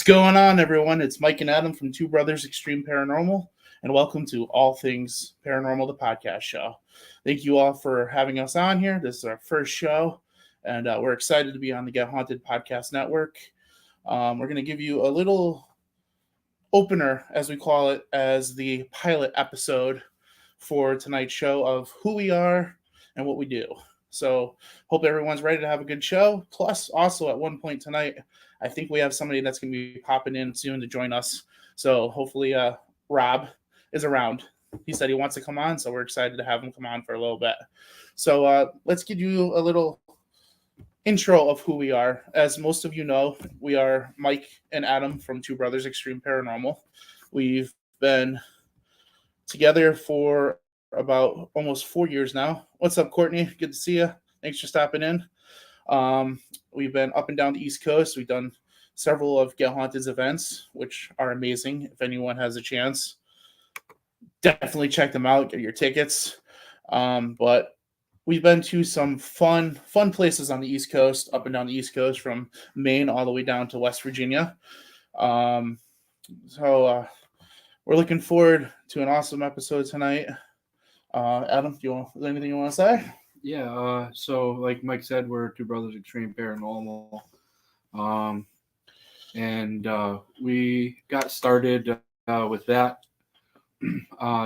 going on, everyone? It's Mike and Adam from Two Brothers Extreme Paranormal, and welcome to All Things Paranormal, the podcast show. Thank you all for having us on here. This is our first show, and we're excited to be on the Get Haunted Podcast Network. We're going to give you a little opener, as we call it, as the pilot episode for tonight's show of who we are and what we do. So hope everyone's ready to have a good show. Plus, also at one point tonight, I think we have somebody that's going to be popping in soon to join us. So hopefully Rob is around. He said he wants to come on, so we're excited to have him come on for a little bit. So let's give you a little intro of who we are. As most of you know, we are Mike and Adam from Two Brothers Extreme Paranormal. We've been together for about almost 4 years now. What's up, Courtney? Good to see you. Thanks for stopping in. We've been up and down the East Coast. We've done several of Get Haunted's events, which are amazing. If anyone has a chance, definitely check them out. Get your tickets. But we've been to some fun places on the East Coast, up and down the East Coast, from Maine all the way down to West Virginia. So we're looking forward to an awesome episode tonight. Adam, is there anything you want to say? Yeah, so like Mike said, we're Two Brothers Extreme Paranormal. And we got started with that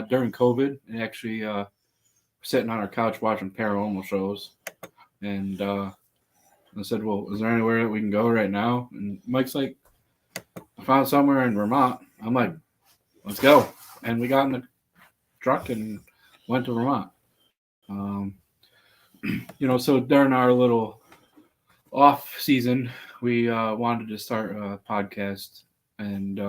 during COVID, and actually sitting on our couch watching paranormal shows. And I said, well, is there anywhere that we can go right now? And Mike's like, I found somewhere in Vermont. I'm like, let's go. And we got in the truck and went to Vermont. So during our little off season, we wanted to start a podcast, and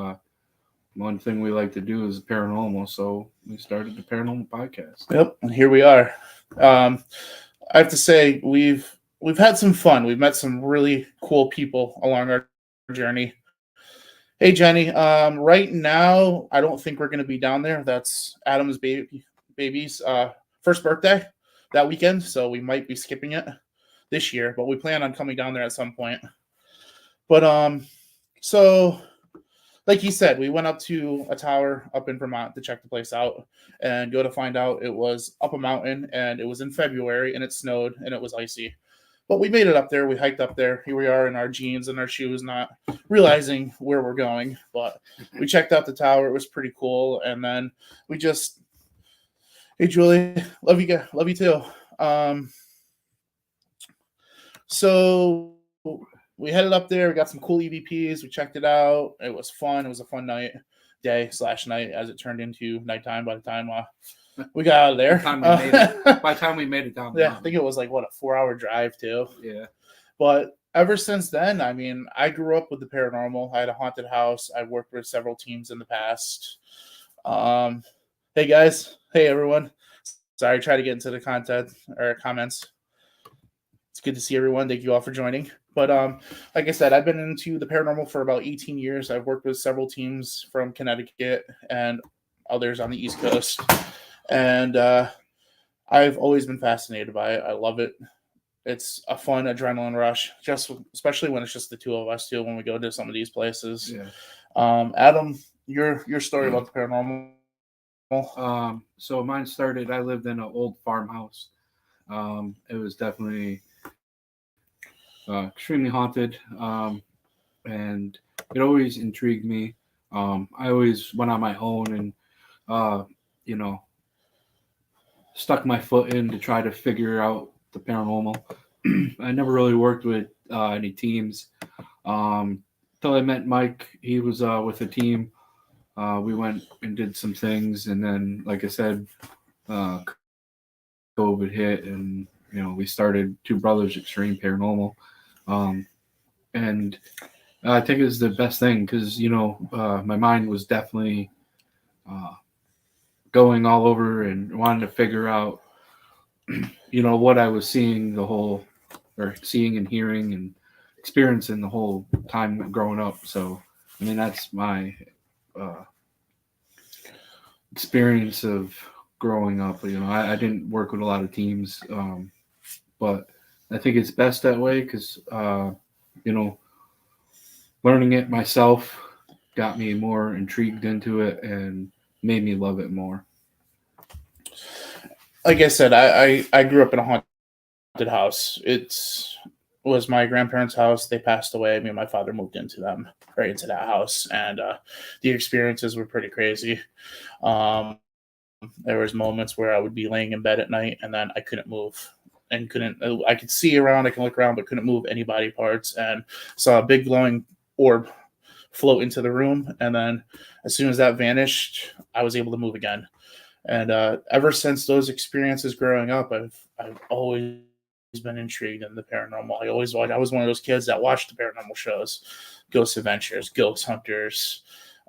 one thing we like to do is paranormal, so we started the Paranormal Podcast. Yep, and here we are. I have to say, we've had some fun. We've met some really cool people along our journey. Hey, Jenny. Right now, I don't think we're going to be down there. That's Adam's baby's first birthday that weekend, so we might be skipping it this year, but we plan on coming down there at some point. But so like he said, we went up to a tower up in Vermont to check the place out, and go to find out it was up a mountain, and it was in February, and it snowed, and it was icy. But we made it up there. We hiked up there. Here we are in our jeans and our shoes, not realizing where we're going. But we checked out the tower. It was pretty cool. And then we just, hey, Julie, love you too. So we headed up there. We got some cool EVPs. We checked it out. It was fun. It was a fun day/night, as it turned into nighttime by the time we got out of there. By the time we made it down. Yeah, I think it was like, a 4-hour drive too. Yeah. But ever since then, I mean, I grew up with the paranormal. I had a haunted house. I've worked with several teams in the past. Hey, guys. Hey, everyone. Sorry, try to get into the content or comments. It's good to see everyone. Thank you all for joining. But like I said, I've been into the paranormal for about 18 years. I've worked with several teams from Connecticut and others on the East Coast. And I've always been fascinated by it. I love it. It's a fun adrenaline rush, especially when it's just the two of us too, when we go to some of these places. Yeah. Adam, your story about the paranormal. So mine started, I lived in an old farmhouse. It was definitely extremely haunted, and it always intrigued me. I always went on my own and, stuck my foot in to try to figure out the paranormal. I never really worked with any teams until I met Mike. He was with a team. We went and did some things, and then, like I said, COVID hit, and we started Two Brothers Extreme Paranormal, and I think it was the best thing because my mind was definitely going all over and wanting to figure out what I was seeing seeing and hearing and experiencing the whole time growing up. So I mean, that's my experience of growing up. I didn't work with a lot of teams, but I think it's best that way because learning it myself got me more intrigued into it and made me love it more. Like I said, I grew up in a haunted house. Was my grandparents' house. They passed away. Me and my father moved into them, right into that house, and the experiences were pretty crazy. Um, there was moments where I would be laying in bed at night, and then I couldn't move, and couldn't. I could see around, I can look around, but couldn't move any body parts, and saw a big glowing orb float into the room, and then as soon as that vanished, I was able to move again. And ever since those experiences growing up, I've always been intrigued in the paranormal. I was one of those kids that watched the paranormal shows, Ghost Adventures, Ghost Hunters,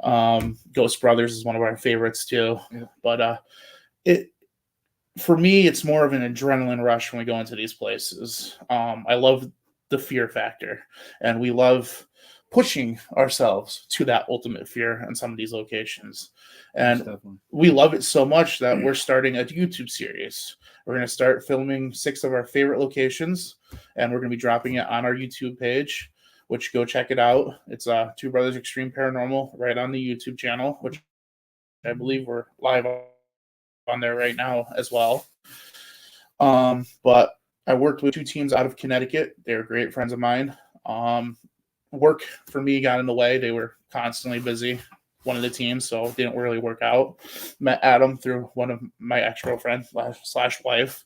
Ghost Brothers is one of our favorites too. Yeah. But it for me, it's more of an adrenaline rush when we go into these places. I love the fear factor, and we love pushing ourselves to that ultimate fear in some of these locations. And we love it so much that we're starting a YouTube series. We're going to start filming 6 of our favorite locations, and we're going to be dropping it on our YouTube page, which go check it out. It's Two Brothers Extreme Paranormal right on the YouTube channel, which I believe we're live on there right now as well. But I worked with 2 teams out of Connecticut. They're great friends of mine. Work for me got in the way. They were constantly busy, one of the teams, so it didn't really work out. Met Adam through one of my ex-girlfriend / wife.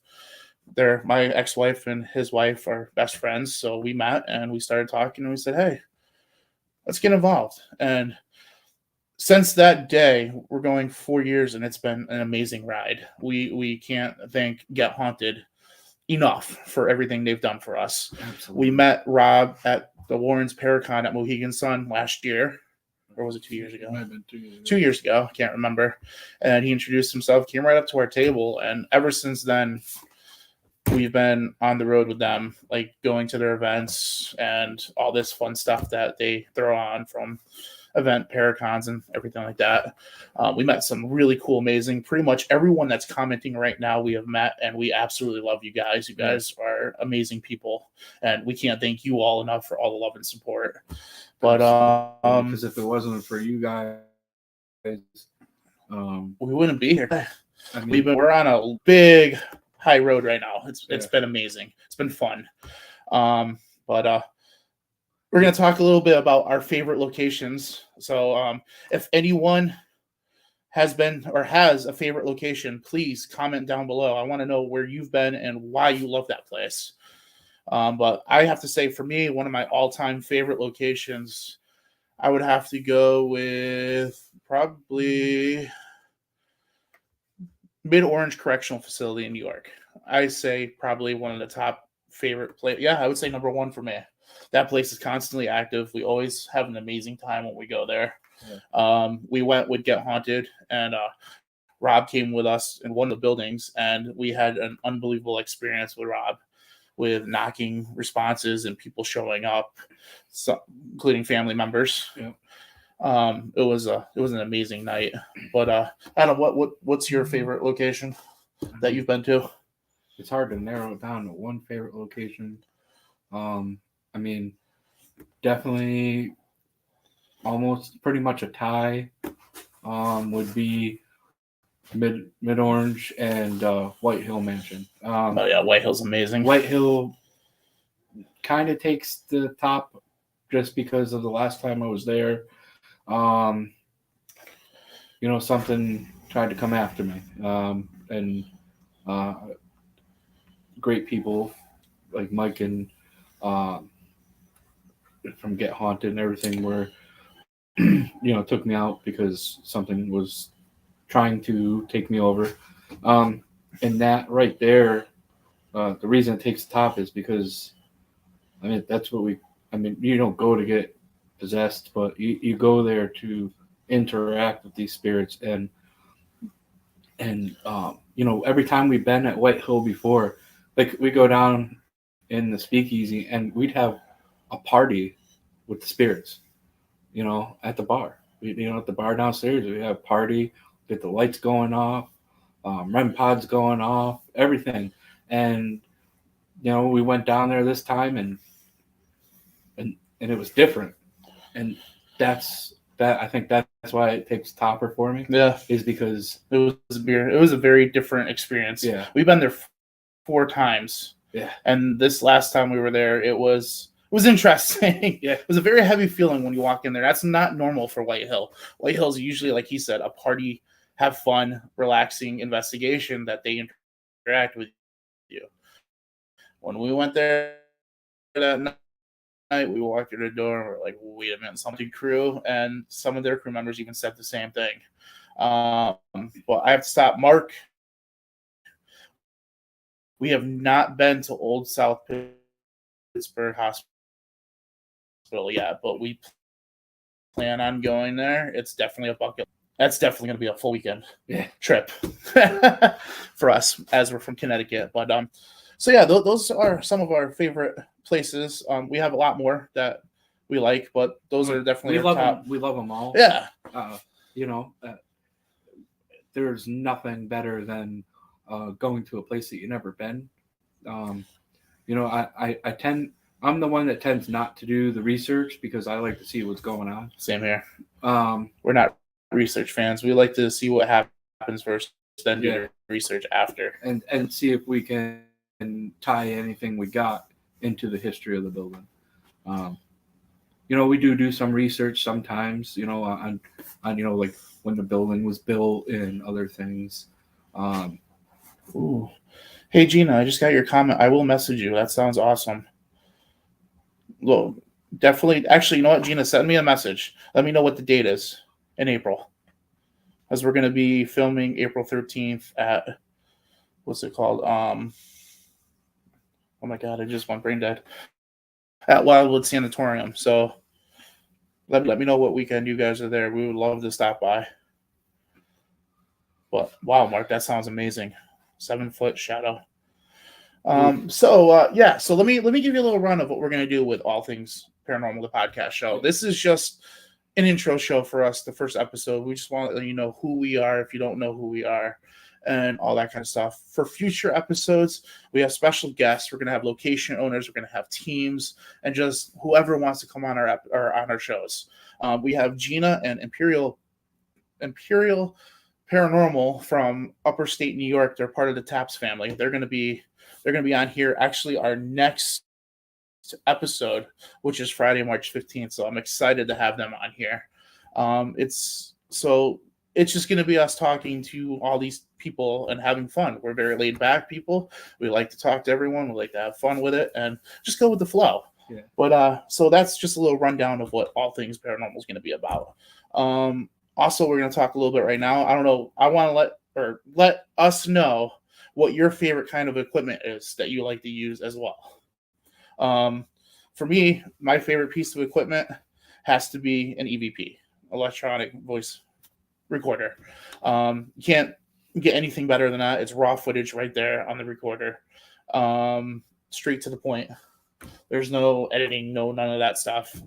My ex-wife and his wife are best friends, so we met and we started talking, and we said, hey, let's get involved. And since that day, we're going 4 years, and it's been an amazing ride. We can't thank Get Haunted enough for everything they've done for us. Absolutely. We met Rob at the Warrens Paracon at Mohegan Sun last year. Or was it 2 years ago? It might have been 2 years ago. 2 years ago. I can't remember. And he introduced himself, came right up to our table. And ever since then, we've been on the road with them, like going to their events and all this fun stuff that they throw on, from event paracons and everything like that. We met some really cool, amazing, pretty much everyone that's commenting right now we have met, and we absolutely love you guys. You guys are amazing people, and we can't thank you all enough for all the love and support. But because if it wasn't for you guys, we wouldn't be here. I mean, we're on a big high road right now. It's been amazing. It's been fun. But we're going to talk a little bit about our favorite locations. So if anyone has been or has a favorite location, please comment down below. I want to know where you've been and why you love that place. But I have to say, for me, one of my all-time favorite locations, I would have to go with probably Mid-Orange Correctional Facility in New York. I say probably one of the top favorite places. Yeah, I would say number one for me. That place is constantly active. We always have an amazing time when we go there. Yeah. We went with Get Haunted, and Rob came with us in one of the buildings, and we had an unbelievable experience with Rob, with knocking responses and people showing up, including family members. Yeah. It was an amazing night. But Adam, what's your favorite location that you've been to? It's hard to narrow it down to one favorite location. I mean, definitely almost pretty much a tie would be Mid-Orange and White Hill Mansion. Oh yeah, White Hill's amazing. White Hill kind of takes the top just because of the last time I was there. Something tried to come after me. And great people like Mike and from Get Haunted and everything were, took me out because something was trying to take me over. And that right there, the reason it takes the top is because, that's what you don't go to get possessed, but you go there to interact with these spirits. And every time we've been at White Hill before, like we go down in the speakeasy and we'd have a party with the spirits, at the bar. At the bar downstairs, we have a party, get the lights going off, REM pods going off, everything. And, we went down there this time and it was different. and I think that's why it takes topper for me. Yeah, is because it was a very different experience. Yeah, we've been there 4 times. Yeah, and this last time we were there, it was interesting. Yeah, it was a very heavy feeling when you walk in there. That's not normal for White Hill. White Hill's usually, like he said, a party, have fun, relaxing investigation that they interact with you. When we went there that night, we walked through the door and we're like, wait a minute, something crew, and some of their crew members even said the same thing. But I have to stop. Mark, we have not been to Old South Pittsburgh Hospital yet, but we plan on going there. It's definitely a bucket. That's definitely going to be a full weekend trip for us, as we're from Connecticut. But so yeah, those are some of our favorite places. We have a lot more that we like, but those are definitely our top. We love them all. Yeah. There's nothing better than going to a place that you've never been. I'm the one that tends not to do the research because I like to see what's going on. Same here. We're not research fans. We like to see what happens first, then do the research after, and see if we can tie anything we got into the history of the building. We do some research sometimes, on like when the building was built and other things. Ooh. Hey, Gina, I just got your comment. I will message you. That sounds awesome. Well, definitely. Actually, you know what, Gina? Send me a message. Let me know what the date is in April. As we're going to be filming April 13th at, what's it called? Oh my God, I just went brain dead. At Wildwood Sanatorium. So let me know what weekend you guys are there. We would love to stop by. But wow, Mark, that sounds amazing. 7-foot shadow. So let me give you a little run of what we're going to do with All Things Paranormal, the podcast show. This is just an intro show for us, the first episode. We just want to let you know who we are if you don't know who we are, and all that kind of stuff. For future episodes, we have special guests. We're going to have location owners. We're going to have teams, and just whoever wants to come on our shows. We have Gina and Imperial Paranormal from Upper State New York. They're part of the Taps family. They're going to be on here. Actually, our next episode, which is Friday, March 15th. So I'm excited to have them on here. It's just going to be us talking to all these people and having fun. We're very laid back people. We like to talk to everyone. We like to have fun with it and just go with the flow. Yeah. But so that's just a little rundown of what All Things Paranormal is going to be about. Also, we're going to talk a little bit right now. I don't know. I want to let us know what your favorite kind of equipment is that you like to use as well. For me, my favorite piece of equipment has to be an EVP, electronic voice recorder. You can't get anything better than that. It's raw footage right there on the recorder. Straight to the point. There's no editing, none of that stuff.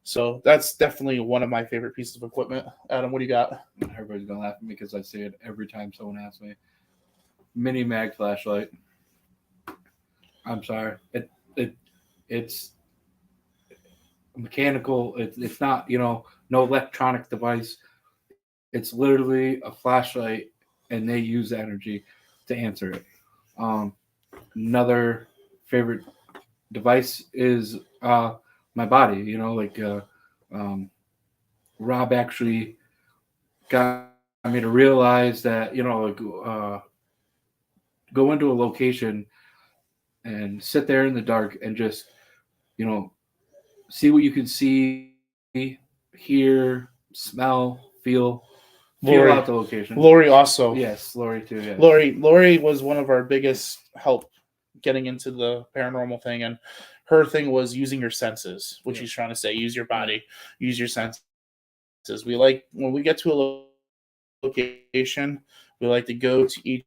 So that's definitely one of my favorite pieces of equipment. Adam, what do you got? Everybody's gonna laugh at me because I say it every time someone asks me. Mini mag flashlight. I'm sorry. It's mechanical. It's not, no electronic device. It's literally a flashlight, and they use energy to answer it. Another favorite device is my body. Rob actually got me to realize that go into a location and sit there in the dark and just see what you can see, hear, smell, feel out the location. Lori also. Yes, Lori too. Yes. Lori was one of our biggest help getting into the paranormal thing, and her thing was using your senses, which she's trying to say, use your body, use your senses. We like, when we get to a location, we like to go to each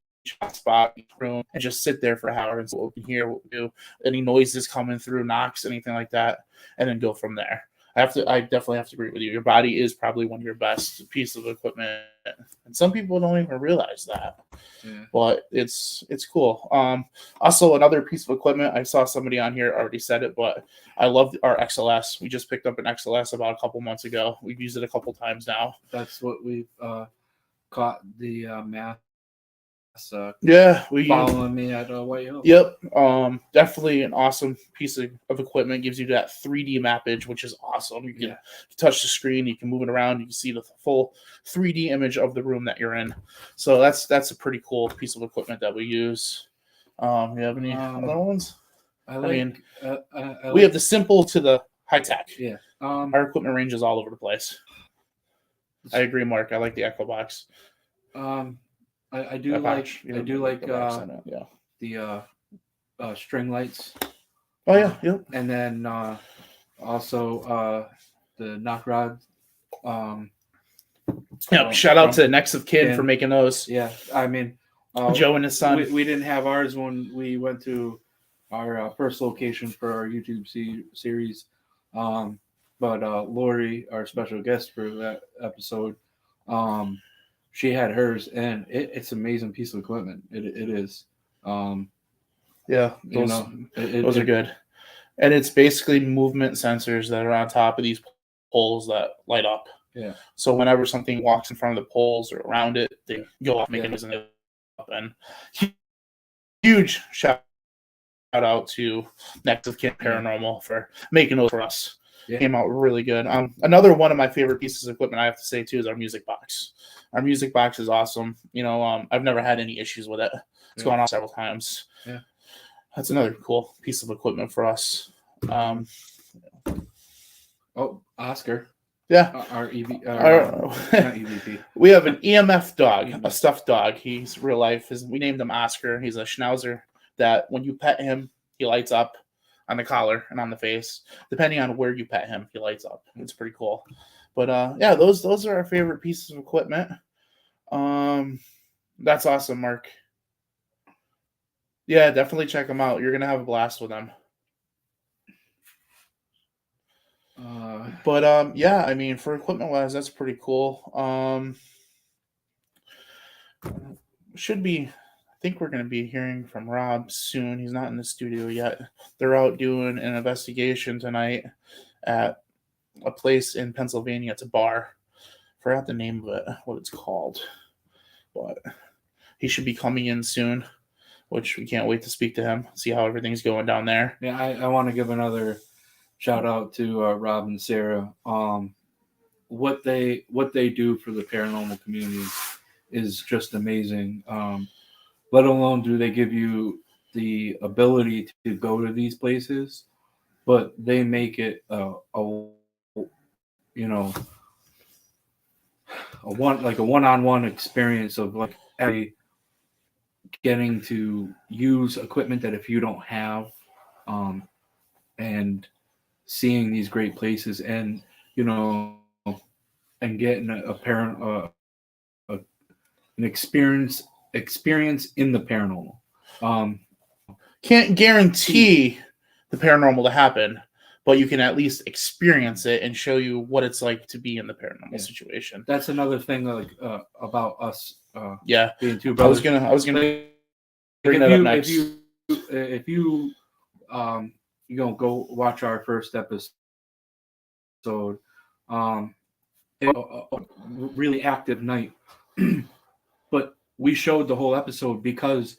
spot, each room, and just sit there for an hour and see what we can hear, what we do, any noises coming through, knocks, anything like that, and then go from there. I definitely have to agree with you. Your body is probably one of your best pieces of equipment and some people don't even realize that. Yeah. But it's cool. Also, another piece of equipment, I saw somebody on here already said it, but I love our XLS. We just picked up an XLS about a couple months ago. We've used it a couple times now. That's what we've caught the mass. Yeah, we following me at White Hill. Yep, definitely an awesome piece of equipment. Gives you that 3D mappage, which is awesome. You can touch the screen, you can move it around, you can see the full 3D image of the room that you're in. So that's a pretty cool piece of equipment that we use. You have any other ones? We have the simple to the high tech. Yeah, our equipment range is all over the place. I agree, Mark. I like the Echo Box. I do like the string lights. Oh yeah, yep. And then also the knock rod. Shout out to Next of Kin for making those. Yeah, I mean, Joe and his son. We didn't have ours when we went to our first location for our YouTube series. But Lori, our special guest for that episode, she had hers, and it's an amazing piece of equipment. It is. Yeah, those are good. And it's basically movement sensors that are on top of these poles that light up. Yeah. So whenever something walks in front of the poles or around it, they go off making noise up. And huge shout out to Next of Kin Paranormal for making those for us. Yeah. Came out really good. Another one of my favorite pieces of equipment I have to say too is our music box. Our music box is awesome. I've never had any issues with it. It's gone off several times. Yeah, that's another cool piece of equipment for us. Oscar. Yeah, our EV. Not EVP. We have an EMF dog, a stuffed dog. He's real life. We named him Oscar. He's a Schnauzer that when you pet him, he lights up on the collar and on the face. Depending on where you pet him, he lights up. It's pretty cool. But those are our favorite pieces of equipment. That's awesome, Mark. Yeah, definitely check them out. You're gonna have a blast with them. I mean, for equipment wise, that's pretty cool. I think we're going to be hearing from Rob soon. He's not in the studio yet. They're out doing an investigation tonight at a place in Pennsylvania. It's a bar. Forgot the name of it, what it's called. But he should be coming in soon, which we can't wait to speak to him, see how everything's going down there. Yeah, I want to give another shout out to Rob and Sarah. What they do for the paranormal community is just amazing. Let alone do they give you the ability to go to these places, but they make it a one-on-one experience of like getting to use equipment that if you don't have, and seeing these great places and and getting an experience in the paranormal. Can't guarantee the paranormal to happen, but you can at least experience it and show you what it's like to be in the paranormal situation. That's another thing about us. Being two brothers. I was gonna bring that up next. If you go watch our first episode, a really active night, but we showed the whole episode because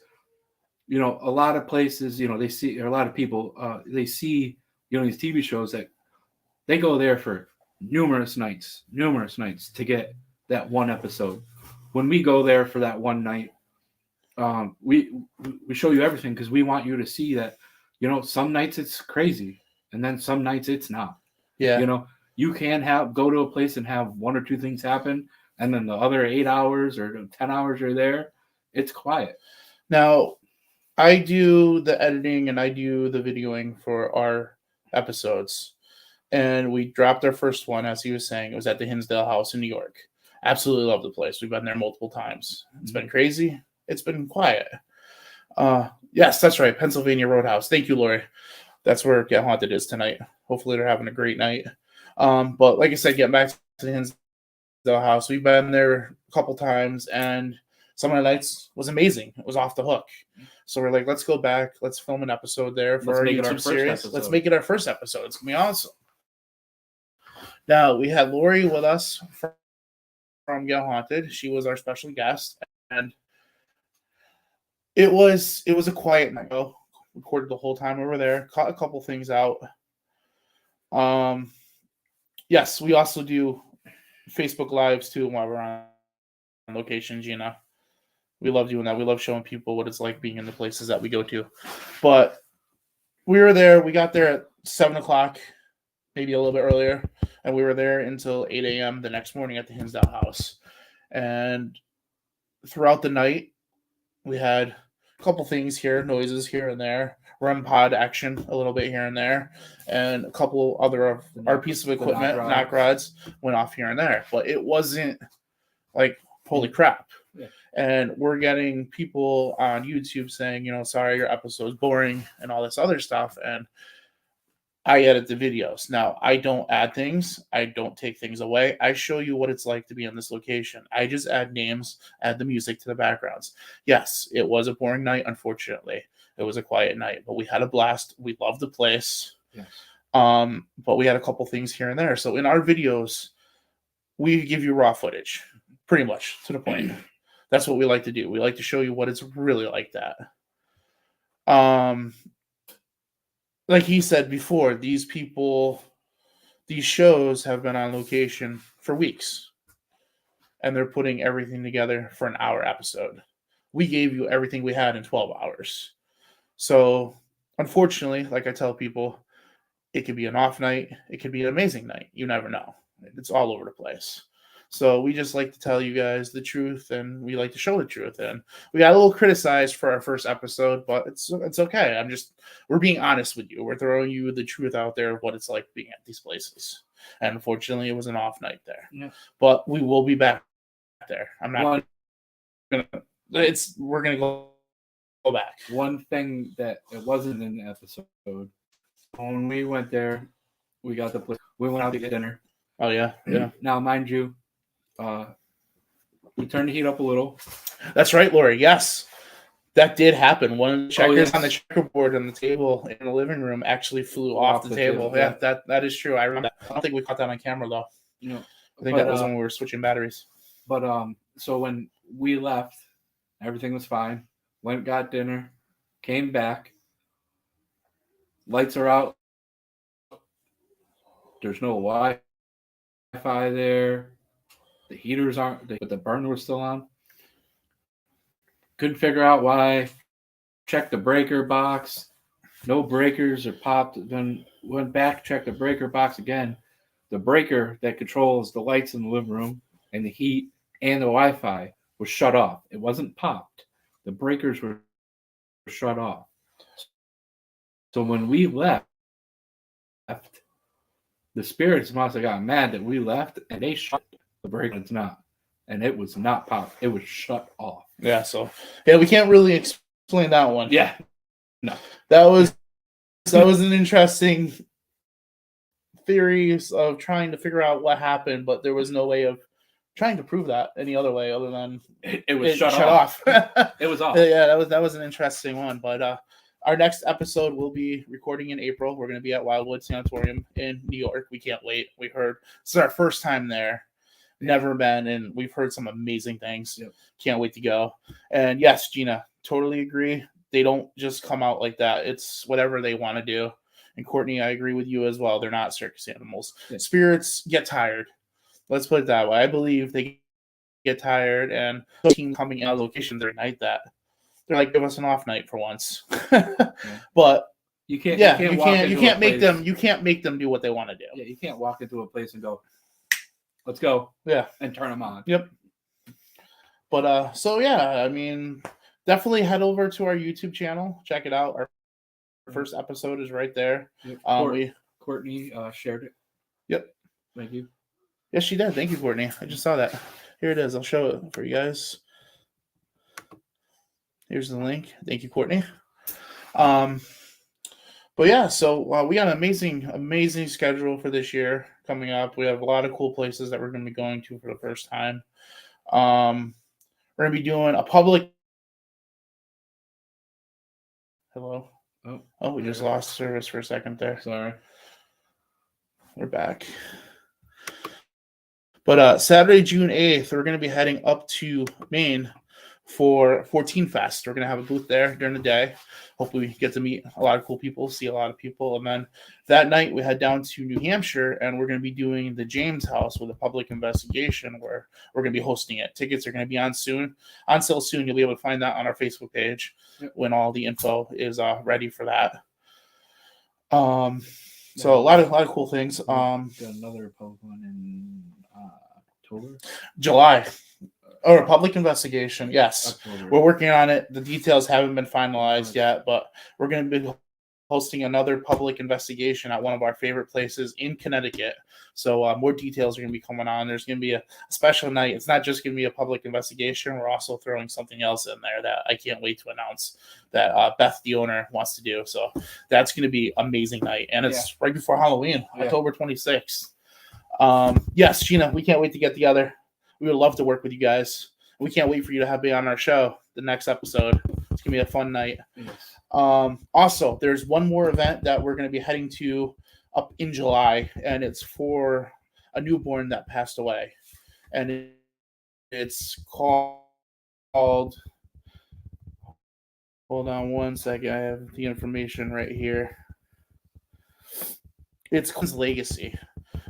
a lot of places they see, or a lot of people they see these TV shows that they go there for numerous nights to get that one episode. When we go there for that one night, we show you everything because we want you to see that some nights it's crazy and then some nights it's not. You can go to a place and have one or two things happen, and then the other 8 hours or 10 hours you're there, it's quiet. Now, I do the editing and I do the videoing for our episodes. And we dropped our first one, as he was saying. It was at the Hinsdale House in New York. Absolutely love the place. We've been there multiple times. It's been crazy. It's been quiet. Yes, that's right. Pennsylvania Roadhouse. Thank you, Lori. That's where Get Haunted is tonight. Hopefully they're having a great night. But like I said, getting back to the Hinsdale House, we've been there a couple times, and some of the nights was amazing. It was off the hook. So we're like, let's go back. Let's film an episode there for our YouTube series. Let's make it our first episode. It's going to be awesome. Now, we had Lori with us from Get Haunted. She was our special guest, and it was a quiet night. Recorded the whole time over there. Caught a couple things out. Yes, we also do Facebook Lives too while we're on location, Gina. We love doing that. We love showing people what it's like being in the places that we go to. But we were there. We got there at 7 o'clock, maybe a little bit earlier. And we were there until 8 a.m. the next morning at the Hinsdale house. And throughout the night, we had a couple things here, noises here and there, REM pod action a little bit here and there, and a couple other of our piece of equipment, knock rods, went off here and there. But it wasn't like, holy crap. Yeah. And we're getting people on YouTube saying, sorry, your episode's boring and all this other stuff. And I edit the videos. Now, I don't add things. I don't take things away. I show you what it's like to be in this location. I just add names, add the music to the backgrounds. Yes, it was a boring night, unfortunately. It was a quiet night, but we had a blast. We loved the place. Yes. But we had a couple things here and there. So in our videos, we give you raw footage, pretty much, to the point. That's what we like to do. We like to show you what it's really like that. Like he said before, these shows have been on location for weeks, and they're putting everything together for an hour episode. We gave you everything we had in 12 hours. So, unfortunately, like I tell people, it could be an off night. It could be an amazing night. You never know. It's all over the place. So we just like to tell you guys the truth, and we like to show the truth. And we got a little criticized for our first episode, but it's okay. We're being honest with you. We're throwing you the truth out there of what it's like being at these places. And unfortunately, it was an off night there. Yeah. But we will be back there. We're gonna go back. One thing that it wasn't in the episode, when we went there, we got the place. We went out to get dinner. Oh yeah. Now, mind you, we turned the heat up a little. That's right, Lori. Yes, that did happen. One of the checkers on the checkerboard on the table in the living room actually flew off the table. Yeah, that is true. I remember that. I don't think we caught that on camera though. I think that was when we were switching batteries. But so when we left, everything was fine. Went, got dinner, came back. Lights are out. There's no Wi-Fi there. The heaters aren't, but the burner was still on. Couldn't figure out why. Checked the breaker box. No breakers are popped. Then went back, checked the breaker box again. The breaker that controls the lights in the living room and the heat and the Wi-Fi was shut off. It wasn't popped. The breakers were shut off. So when we left, the spirits must have gotten mad that we left, and they shut the breaker. It's not, and it was not popped. It was shut off. Yeah. So we can't really explain that one. Yeah. No. That was an interesting theories of trying to figure out what happened, but there was no way of trying to prove that any other way other than it was shut off. It was off. Yeah, that was an interesting one. But our next episode will be recording in April. We're going to be at Wildwood Sanatorium in New York. We can't wait. We heard this is our first time there. Never been, and we've heard some amazing things. Yep. Can't wait to go. And yes, Gina, totally agree. They don't just come out like that. It's whatever they want to do. And Courtney, I agree with you as well. They're not circus animals. Yeah. Spirits get tired. Let's put it that way. I believe they get tired, and the team coming in on location during night that they're like, give us an off night for once. Yeah. But you can't make them do what they want to do. Yeah, you can't walk into a place and go, let's go. Yeah. And turn them on. Yep. But so yeah, I mean, definitely head over to our YouTube channel. Check it out. Our first episode is right there. Yep. Courtney shared it. Yep. Thank you. Yes, she did. Thank you, Courtney. I just saw that. Here it is. I'll show it for you guys. Here's the link. Thank you, Courtney. But yeah, so we got an amazing schedule for this year coming up. We have a lot of cool places that we're going to be going to for the first time. We're gonna be doing a public. Hello. Oh, we just lost service for a second there. Sorry. We're back. But Saturday, June 8th, we're going to be heading up to Maine for 14 Fest. We're going to have a booth there during the day. Hopefully we get to meet a lot of cool people, see a lot of people. And then that night we head down to New Hampshire, and we're going to be doing the James House with a public investigation where we're going to be hosting it. Tickets are going to be on sale soon. You'll be able to find that on our Facebook page when all the info is ready for that. So a lot of cool things. Got another public one in October? July. Or a public investigation, yes. October. We're working on it. The details haven't been finalized yet, but we're going to be hosting another public investigation at one of our favorite places in Connecticut. So more details are going to be coming on. There's going to be a special night. It's not just going to be a public investigation. We're also throwing something else in there that I can't wait to announce that Beth, the owner, wants to do. So that's going to be an amazing night. And it's right before Halloween, October 26th. Yes, Gina, we can't wait to get together. We would love to work with you guys. We can't wait for you to be on our show the next episode. It's going to be a fun night. Yes. Also, there's one more event that we're going to be heading to up in July, and it's for a newborn that passed away. And it's called, hold on one second, I have the information right here. It's called Legacy.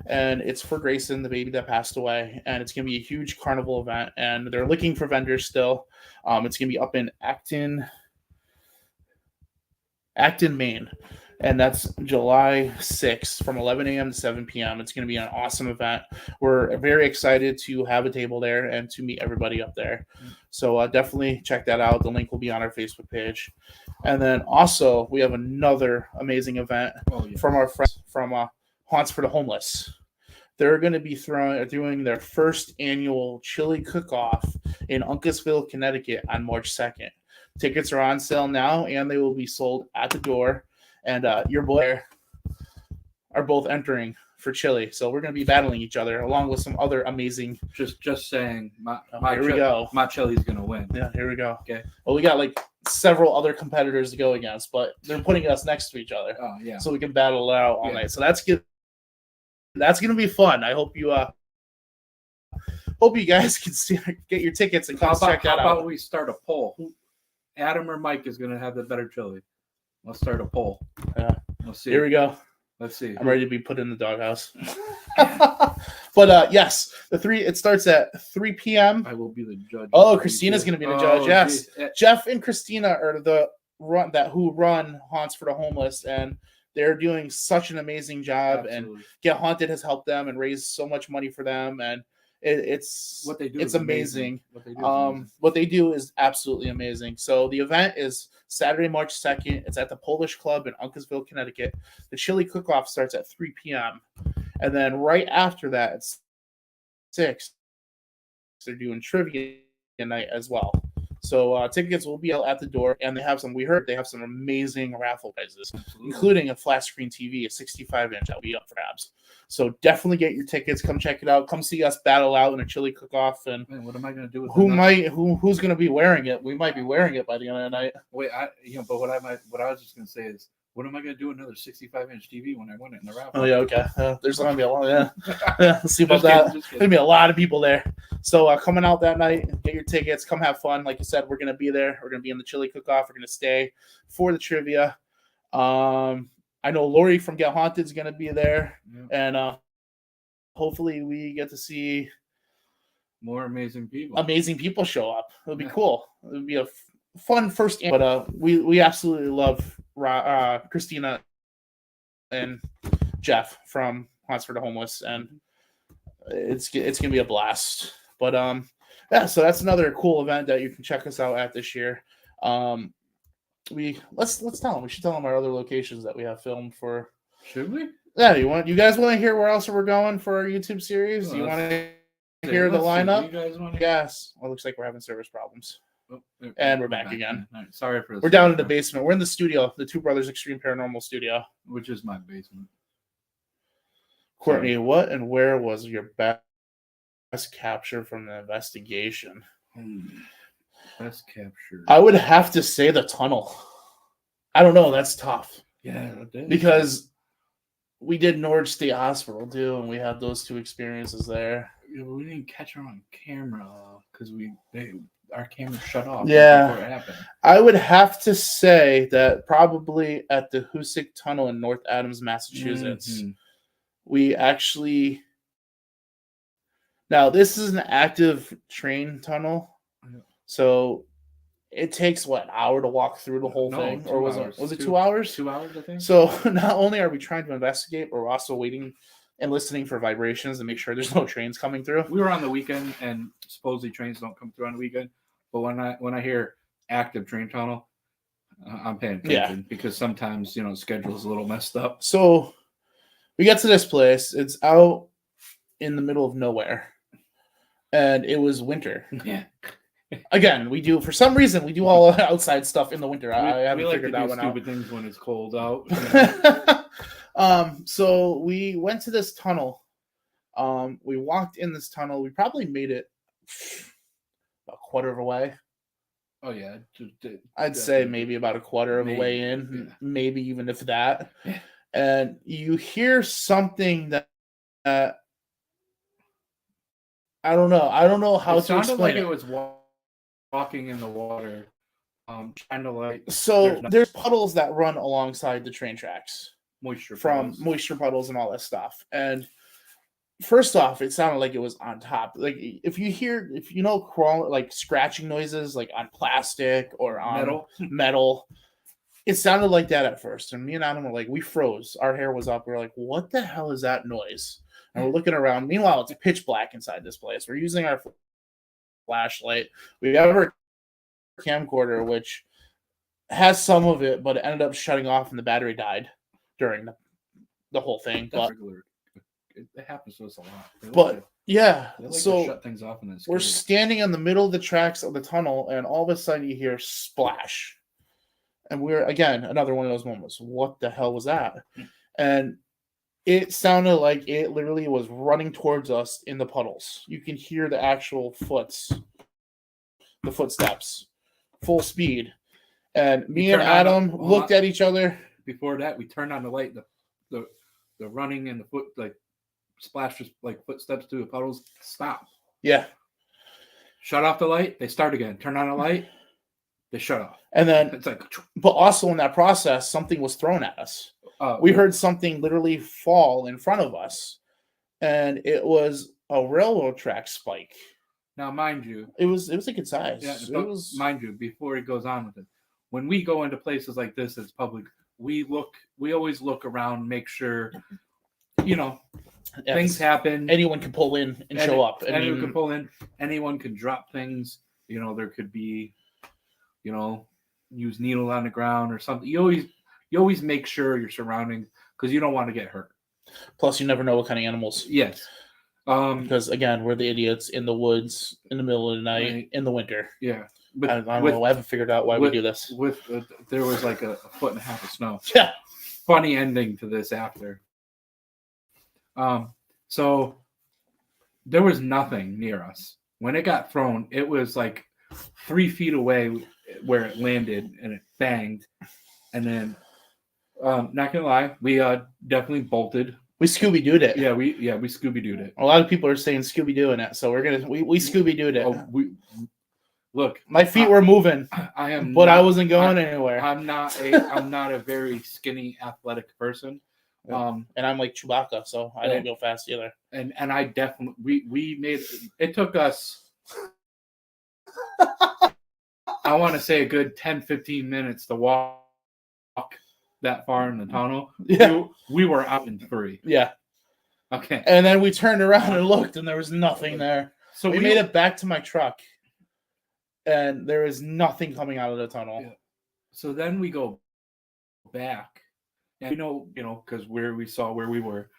And it's for Grayson, the baby that passed away. And it's going to be a huge carnival event. And they're looking for vendors still. It's going to be up in Acton, Maine. And that's July 6th from 11 a.m. to 7 p.m. It's going to be an awesome event. We're very excited to have a table there and to meet everybody up there. So definitely check that out. The link will be on our Facebook page. And then also we have another amazing event from our friends from Haunts for the Homeless. They're going to be doing their first annual chili cook-off in Uncasville, Connecticut on March 2nd. Tickets are on sale now, and they will be sold at the door. And your boy are both entering for chili. So we're going to be battling each other along with some other amazing. Just saying, here we go. My chili's going to win. Yeah, here we go. Okay. Well, we got like several other competitors to go against, but they're putting us next to each other. Oh, yeah. So we can battle it out all night. So that's good. That's going to be fun. I hope you guys can get your tickets and come check that out. How about we start a poll? Adam or Mike is going to have the better chili? Let's start a poll. Yeah. Let's see. Here we go. Let's see. I'm ready to be put in the doghouse. But yes, it starts at 3 p.m. I will be the judge. Oh, Christina's going to be the judge. Yes. Geez. Jeff and Christina are who run Haunts for the Homeless, and they're doing such an amazing job. Absolutely. And Get Haunted has helped them and raised so much money for them, and it's what they do. It's amazing. What What they do is absolutely amazing. So the event is Saturday, March 2nd. It's at the Polish Club in Uncasville, Connecticut. The chili cook-off starts at 3 p.m. And then right after that, it's 6. They're doing trivia night as well. So tickets will be out at the door, and they have some amazing raffle prizes, including a flat screen TV, a 65-inch that will be up for grabs. So definitely get your tickets. Come check it out. Come see us battle out in a chili cook-off. And man, what am I going to do with who's going to be wearing it? We might be wearing it by the end of the night. Wait, but what I was just going to say is, what am I going to do with another 65-inch TV when I win it in the raffle? Oh, yeah, okay. There's going to be a lot. Yeah. Let's see about that. There's going to be a lot of people there. So coming out that night, get your tickets. Come have fun. Like I said, we're going to be there. We're going to be in the chili cook-off. We're going to stay for the trivia. I know Lori from Get Haunted is going to be there. Yeah. And hopefully we get to see more amazing people. Amazing people show up. It'll be cool. It'll be a fun first. But we absolutely love Christina and Jeff from Haunts for the Homeless, and it's gonna be a blast. But yeah, so that's another cool event that you can check us out at this year. Let's tell them. We should tell them our other locations that we have filmed for. Should we? Yeah. You guys want to hear where else we're going for our YouTube series? Do you want to hear the lineup? Yes. Well, it looks like we're having service problems. Oh, and we're back again. Right. Sorry for this. We're down in the basement. We're in the studio, the Two Brothers Extreme Paranormal studio, which is my basement. Courtney, what and where was your best capture from the investigation. Best capture. I would have to say the tunnel. I don't know. That's tough. Yeah, it is. Because we did Norwich State Hospital too, and we had those two experiences there. Yeah, but we didn't catch her on camera because our camera shut off Yeah. before it happened. I would have to say that probably at the Hoosick Tunnel in North Adams, Massachusetts, we actually. Now, this is an active train tunnel, so it takes an hour to walk through the whole thing, or was it 2 hours? 2 hours, I think. So not only are we trying to investigate, but we're also waiting and listening for vibrations to make sure there's no trains coming through. We were on the weekend, and supposedly trains don't come through on the weekend. But when I hear active train tunnel, I'm paying attention because sometimes schedule's a little messed up. So we get to this place. It's out in the middle of nowhere. And it was winter. Yeah. Again, for some reason, we do all outside stuff in the winter. I haven't figured that one out. Stupid things when it's cold out. So we went to this tunnel. We walked in this tunnel. We probably made it a quarter of a way. Oh, yeah. I'd say maybe about a quarter of a way in, maybe even if that. Yeah. And you hear something that I don't know. I don't know how to explain it. It was walking in the water, trying to So there's puddles that run alongside the train tracks, moisture puddles and all that stuff. And first off, it sounded like it was on top. Like if you know crawling, like scratching noises, like on plastic or on metal, it sounded like that at first. And me and Adam were like, we froze. Our hair was up. We were like, what the hell is that noise? And we're looking around. Meanwhile, it's pitch black inside this place. We're using our flashlight. We have our camcorder, which has some of it, but it ended up shutting off and the battery died during the whole thing. That's regular. It happens to us a lot. So shut things off, and we're standing in the middle of the tracks of the tunnel, and all of a sudden you hear splash. And we're, again, another one of those moments. What the hell was that? And it sounded like it literally was running towards us in the puddles. You can hear the actual footsteps, full speed. And me and Adam looked at each other. Before that, we turned on the light. The running and the foot, splashes, footsteps through the puddles, stop. Yeah. Shut off the light. They start again. Turn on the light. They shut off. And then, it's but also in that process, something was thrown at us. We heard something literally fall in front of us, and it was a railroad track spike. Now, mind you, it was a good size. Yeah, mind you, before it goes on with it, when we go into places like this that's public, we always look around, make sure, things happen. Anyone can pull in and show up. Anyone can pull in. Anyone can drop things. There could be, use needle on the ground or something. You always make sure your surroundings, because you don't want to get hurt. Plus, you never know what kind of animals. Yes. Because again, we're the idiots in the woods in the middle of the night in the winter. Yeah. I don't know. I haven't figured out why we do this. There was like a foot and a half of snow. Yeah. Funny ending to this after. So there was nothing near us. When it got thrown, it was like 3 feet away where it landed, and it banged. And then, not gonna lie, we definitely bolted. We Scooby-Dooed it. Yeah, we Scooby-Dooed it. A lot of people are saying Scooby-Dooing it, so we Scooby-Dooed it. Look, my feet were moving. I wasn't going anywhere. I'm not a very skinny, athletic person. And I'm like Chewbacca, so I don't go fast either. And I definitely we made it took us I want to say a good 10-15 minutes to walk that far in the tunnel. Yeah. We were out in 3. Yeah. Okay. And then we turned around and looked, and there was nothing there. So we made it back to my truck, and there is nothing coming out of the tunnel. Yeah. So then we go back, and because where we were,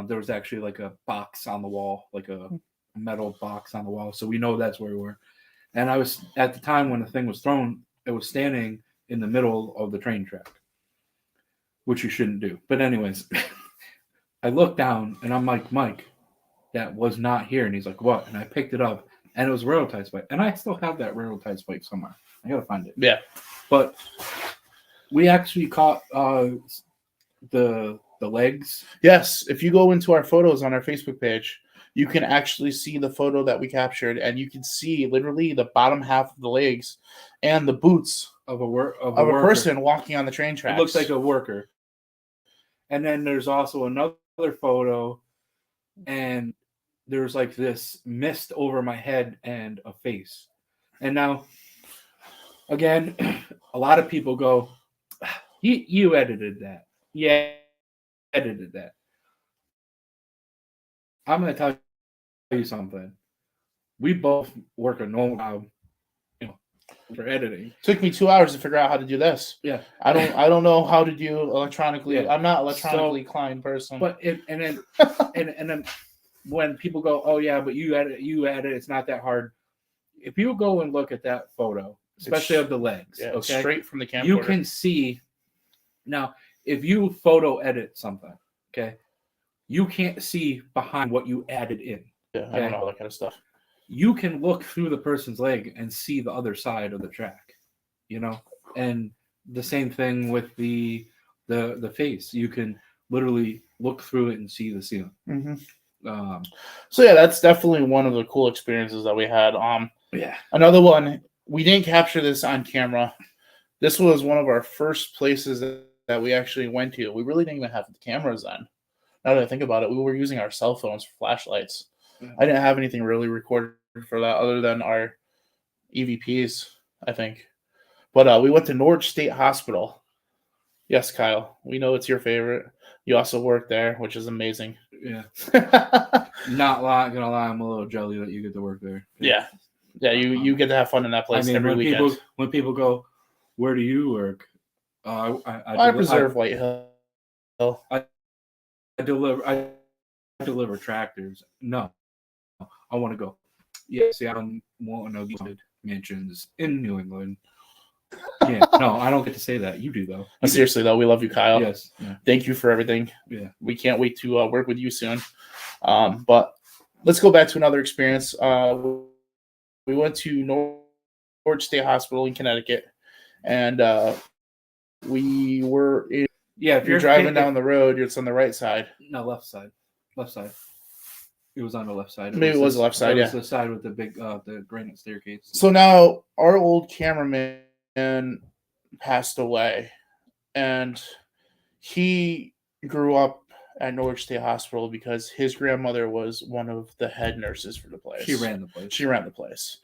there was actually like a box on the wall, like a metal box on the wall. So we know that's where we were. And I was, at the time when the thing was thrown, it was standing in the middle of the train track, which you shouldn't do. But anyways, I look down and I'm like, Mike, that was not here. And he's like, what? And I picked it up, and it was a railroad tie spike. And I still have that railroad tie spike somewhere. I gotta find it. Yeah. But we actually caught the legs. Yes. If you go into our photos on our Facebook page, you can actually see the photo that we captured, and you can see literally the bottom half of the legs and the boots of a person walking on the train tracks. It looks like a worker. And then there's also another photo, and there's like this mist over my head and a face. And now, again, a lot of people go, you edited that. Yeah, edited that. I'm going to tell you something. We both work a normal job, for editing. Took me 2 hours to figure out how to do this. Yeah, I don't know how to do electronically. Yeah. I'm not electronically inclined person. But and then when people go, oh yeah, but you edit, it's not that hard. If you go and look at that photo, especially of the legs, okay, straight from the camcorder, you can see. Now, if you photo edit something, okay, you can't see behind what you added in. Yeah, okay? I don't know that kind of stuff. You can look through the person's leg and see the other side of the track, and the same thing with the face. You can literally look through it and see the ceiling. Mm-hmm. So yeah, that's definitely one of the cool experiences that we had. Yeah. Another one, we didn't capture this on camera. This was one of our first places that we actually went to. We really didn't even have the cameras then. Now that I think about it, we were using our cell phones for flashlights. Yeah. I didn't have anything really recorded for that other than our EVPs, I think. But we went to Norwich State Hospital. Yes, Kyle, we know it's your favorite. You also work there, which is amazing. Yeah. Not gonna lie, I'm a little jelly that you get to work there. Yeah. You get to have fun in that place every weekend. When people go, where do you work? I preserve White Hill. I deliver tractors. No, I want to go. Yeah, see, I don't want to be mansions in New England. Yeah, no, I don't get to say that. You do, though. Seriously, though, we love you, Kyle. Yes. Yeah. Thank you for everything. Yeah. We can't wait to work with you soon. But let's go back to another experience. We went to Norwich State Hospital in Connecticut, and we were in. Yeah, if you're driving down the road, it's on the right side. No, left side. Left side. It was on the left side. Maybe it was the left side, yeah. It was the side with the big, the granite staircase. So now our old cameraman passed away, and he grew up at Norwich State Hospital because his grandmother was one of the head nurses for the place. She ran the place.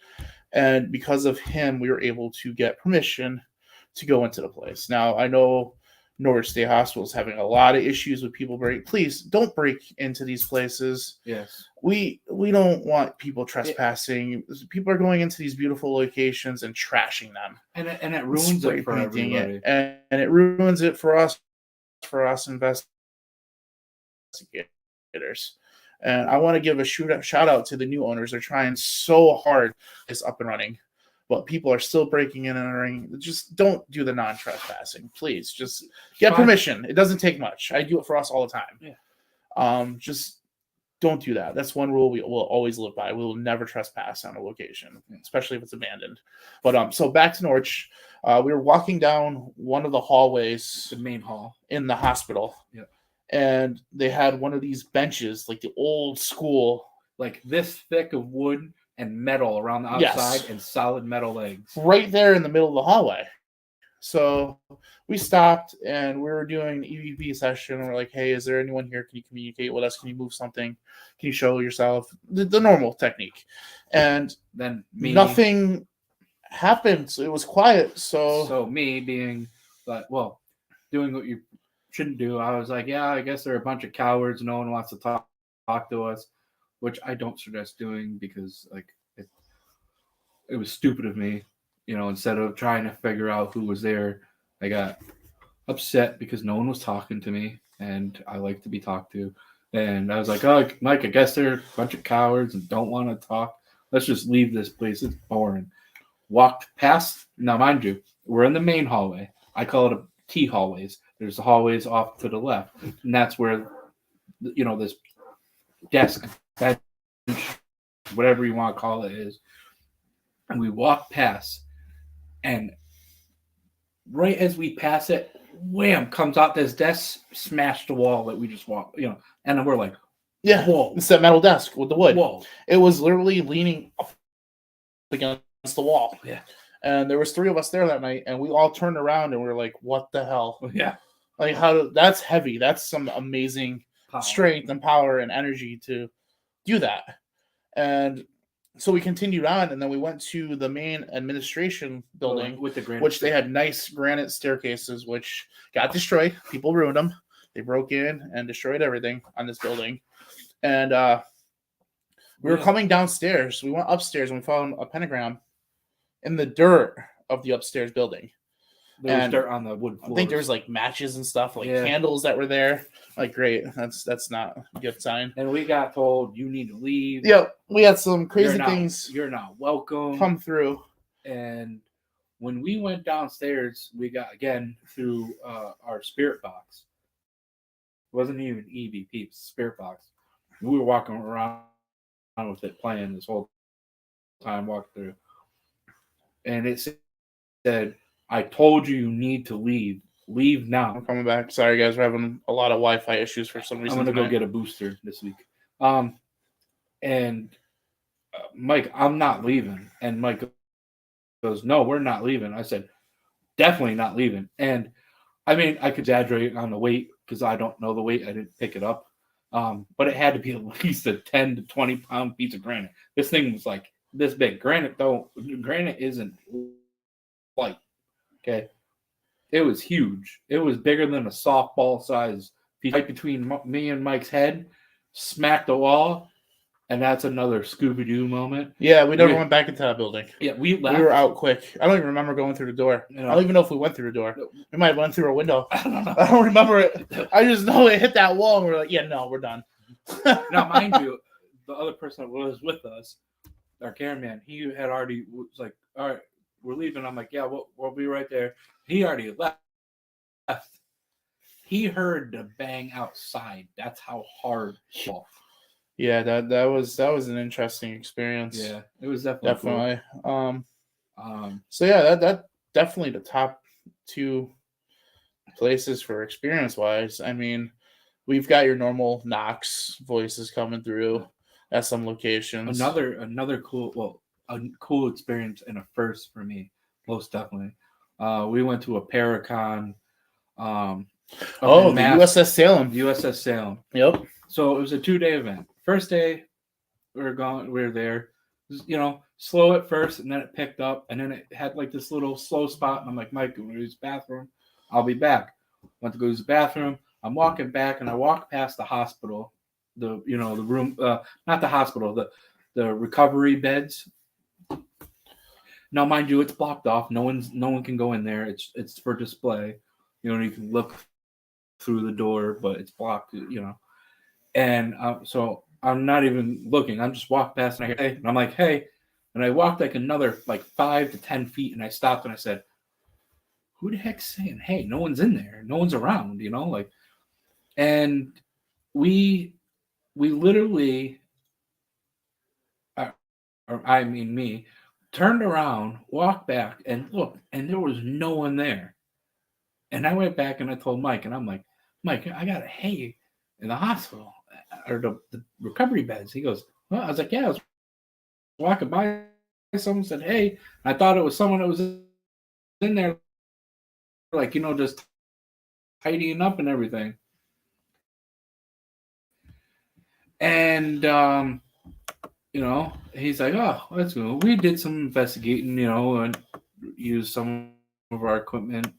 And because of him, we were able to get permission to go into the place. Now, I know Norwich State Hospital is having a lot of issues with people Please don't break into these places. Yes. We don't want people trespassing. People are going into these beautiful locations and trashing them. And it ruins it for everybody. And it ruins it for us investigators. And I want to give a shout out to the new owners. They're trying so hard to get this up and running. But people are still breaking in and entering. Just don't do the non-trespassing, please. Just get permission. It doesn't take much. I do it for us all the time. Yeah. Just don't do that. That's one rule we will always live by. We will never trespass on a location, especially if it's abandoned. But so back to Norwich, we were walking down one of the hallways, the main hall in the hospital. Yeah. And they had one of these benches, like the old school, like this thick of wood and metal around the outside, and solid metal legs. Right there in the middle of the hallway. So we stopped and we were doing an EVP session. And we're like, hey, is there anyone here? Can you communicate with us? Can you move something? Can you show yourself? The normal technique. And then nothing happened. So it was quiet. So me being doing what you shouldn't do, I was like, yeah, I guess they're a bunch of cowards. No one wants to talk to us. Which I don't suggest doing because it was stupid of me, instead of trying to figure out who was there, I got upset because no one was talking to me and I like to be talked to. And I was like, oh, Mike, I guess they're a bunch of cowards and don't want to talk. Let's just leave this place. It's boring. Walked past. Now, mind you, we're in the main hallway. I call it T hallways. There's the hallways off to the left. And that's where, this desk bench whatever you want to call it is. And we walk past, and right as we pass it, wham, comes out this desk, smashed the wall that we just walked, and then we're like, yeah, whoa. It's that metal desk with the wood. Whoa. It was literally leaning up against the wall. Yeah. And there was 3 of us there that night, and we all turned around and we were like, what the hell? Yeah. Like, that's heavy. That's some amazing strength and power and energy to do that. And so we continued on, and then we went to the main administration building, with the granite, which they had nice granite staircases, which got destroyed. People ruined them. They broke in and destroyed everything on this building. And we were coming downstairs. We went upstairs and we found a pentagram in the dirt of the upstairs building. There was dirt on the wood floors. I think there was like matches and stuff, like candles that were there. Like, great. That's not a good sign. And we got told you need to leave. Yep. We had some crazy things. You're not welcome. Come through. And when we went downstairs, we got again through our spirit box. It wasn't even EVP, it was spirit box. We were walking around with it playing this whole time, walking through. And it said, I told you need to leave. Leave now. I'm coming back. Sorry, guys. We're having a lot of Wi-Fi issues for some reason. I'm going to go get a booster this week. And Mike, I'm not leaving. And Mike goes, no, we're not leaving. I said, definitely not leaving. And I mean, I could exaggerate on the weight because I don't know the weight. I didn't pick it up. But it had to be at least a 10 to 20 pound piece of granite. This thing was like this big. Granite isn't light. Okay. It was huge. It was bigger than a softball size piece. Right between me and Mike's head, smacked the wall, and that's another Scooby-Doo moment. Yeah, we never went back into that building. Yeah, we left. We were out quick. I don't even remember going through the door. I don't even know if we went through the door. We might have went through a window. I don't know. I don't remember it. I just know it hit that wall, and we're like, yeah, no, we're done. Now, mind you, the other person that was with us, our cameraman, he had already was like, all right, we're leaving. I'm like, yeah, we'll be right there. He already left. He heard the bang outside. That's how hard he fell. Yeah, that was an interesting experience. Yeah, it was definitely cool. So yeah, that definitely the top 2 places for experience wise. I mean, we've got your normal Knox voices coming through at some locations. Another cool experience and a first for me, most definitely. We went to a Paracon. The USS Salem. USS Salem. Yep. So it was a 2-day event. First day, we were there. It was, slow at first, and then it picked up, and then it had like this little slow spot. And I'm like, Mike, I'm going to use the bathroom. I'll be back. Went to go use the bathroom. I'm walking back, and I walk past the hospital, the room, not the hospital, the recovery beds. Now, mind you, it's blocked off. No one can go in there. It's for display. You can look through the door, but it's blocked. And so I'm not even looking. I'm just walking past, and I hear, hey, and I'm like, hey, and I walked like another 5 to 10 feet, and I stopped and I said, who the heck's saying, hey, no one's in there, no one's around, and we literally, me, turned around, walked back, and looked, and there was no one there. And I went back and I told Mike, and I'm like, Mike, I got a hay in the hospital or the recovery beds. He goes, well, I was like, yeah, I was walking by. Someone said, hey, and I thought it was someone that was in there, just tidying up and everything. And, he's like, oh, that's cool. We did some investigating, and used some of our equipment,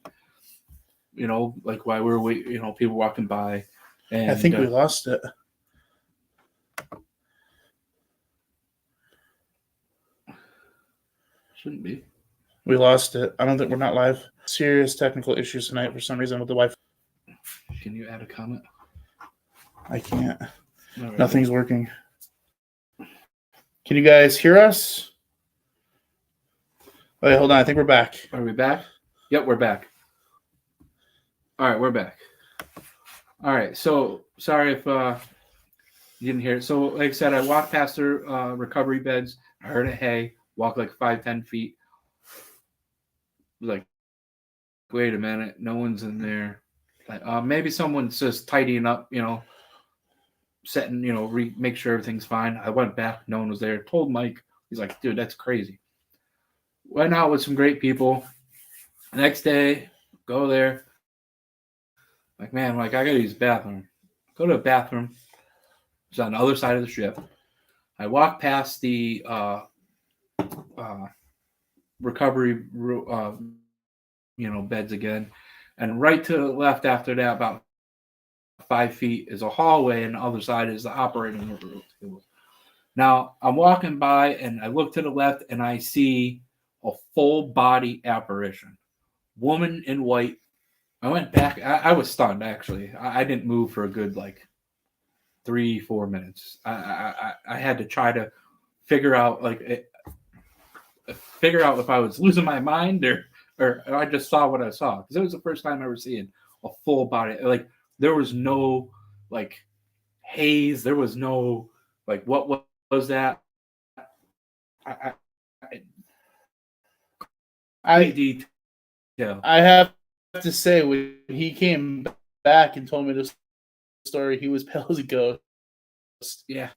like while we were waiting, people walking by. And I think we lost it. Shouldn't be. We lost it. I don't think we're not live. Serious technical issues tonight for some reason with the Wi-Fi. Can you add a comment? I can't. Right. Nothing's working. Can you guys hear us? Wait, hold on. I think we're back. Are we back? Yep, we're back. All right, we're back. All right, so sorry if You didn't hear it. So, like I said, I walked past their recovery beds. I heard a hey, walked like 5-10 feet. Like, wait a minute, no one's in there. Like, maybe someone's just tidying up, setting, make sure everything's fine. I went back, no one was there. Told Mike, he's like, dude, that's crazy. Went out with some great people. Next day, go there. Like, man, like I gotta use the bathroom. Go to the bathroom. It's on the other side of the ship. I walk past the recovery, beds again, and right to the left after that, about 5 feet, is a hallway, and the other side is the operating room table. Now I'm walking by, and I look to the left, and I see a full body apparition, woman in white. I went back. I was stunned, actually. I didn't move for a good 3-4 minutes. I had to try to figure out if I was losing my mind or I just saw what I saw, because it was the first time ever seeing a full body. Like, there was no haze. There was no what was that? I detail. I have to say, when he came back and told me this story, he was pale as a ghost. Yeah.